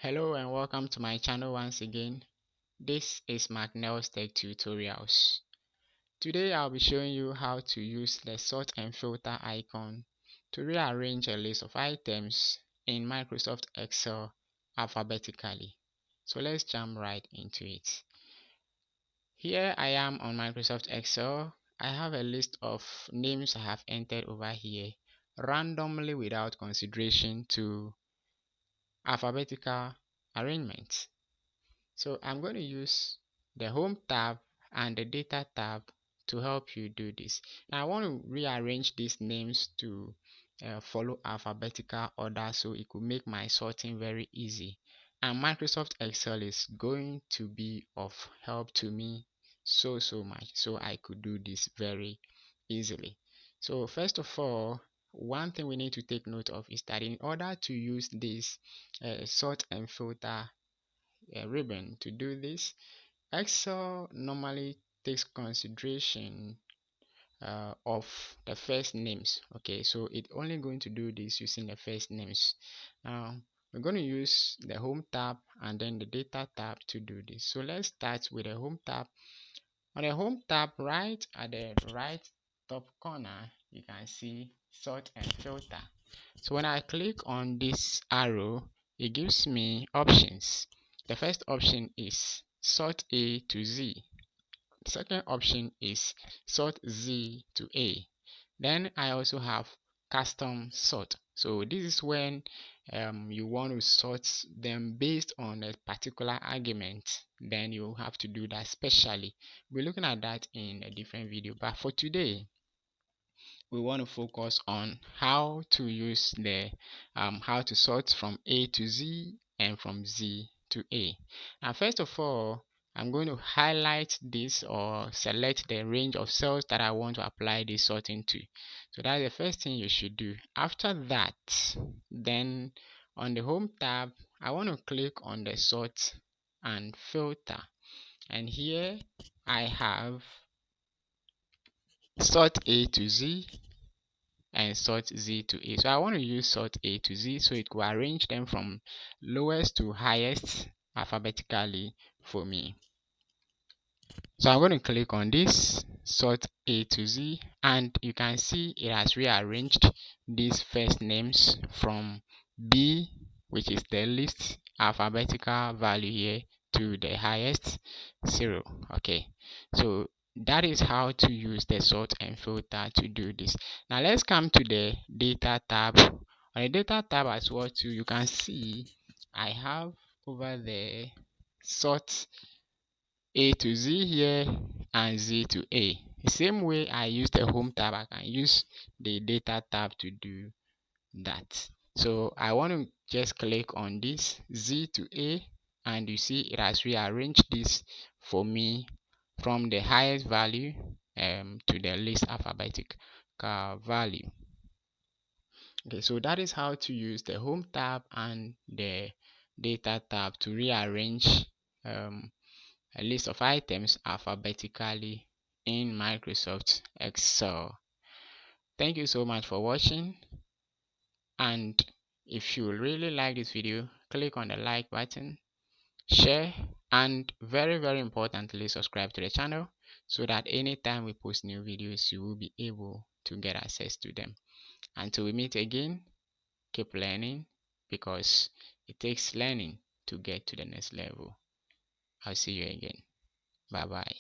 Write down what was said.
Hello and welcome to my channel once again. This is McNeil's Tech Tutorials. Today I'll be showing you how to use the sort and filter icon to rearrange a list of items in Microsoft Excel alphabetically. So let's jump right into it. Here I am on Microsoft Excel. I have a list of names I have entered over here randomly without consideration to alphabetical arrangement. So I'm going to use the Home tab and the Data tab to help you do this. Now I want to rearrange these names to follow alphabetical order so it could make my sorting very easy. And Microsoft Excel is going to be of help to me so much, so I could do this very easily. So first of all, one thing we need to take note of is that in order to use this sort and filter ribbon to do this, Excel normally takes consideration of the first names. Okay, so it's only going to do this using the first names. Now we're going to use the Home tab and then the Data tab to do this. So let's start with the Home tab. On the Home tab, right at the right top corner, you can see Sort and Filter. So when I click on this arrow, it gives me options. The first option is sort A to Z. The second option is sort Z to A. Then I also have custom sort. So this is when you want to sort them based on a particular argument. Then you have to do that specially. We're looking at that in a different video. But for today, we want to focus on how to use the how to sort from A to Z and from Z to A. Now first of all, I'm going to highlight this or select the range of cells that I want to apply this sorting to. So that's the first thing you should do. After that, then on the Home tab, I want to click on the sort and filter, and here I have sort A to Z and sort Z to A. So I want to use sort A to Z so it will arrange them from lowest to highest alphabetically for me. So I'm going to click on this sort A to Z, and you can see it has rearranged these first names from B, which is the least alphabetical value here, to the highest 0. Okay, so that is how to use the sort and filter to do this. Now let's come to the Data tab. On the Data tab as well too, you can see I have over there sort A to Z here and Z to A. The same way I use the Home tab, I can use the Data tab to do that. So I want to just click on this Z to A, and you see it has rearranged this for me from the highest value to the least alphabetic value. Okay, so that is how to use the Home tab and the Data tab to rearrange a list of items alphabetically in Microsoft Excel. Thank you so much for watching, and if you really like this video, click on the like button, share, and very importantly, subscribe to the channel so that anytime we post new videos, you will be able to get access to them. Until we meet again, keep learning, because it takes learning to get to the next level. I'll see you again. Bye bye.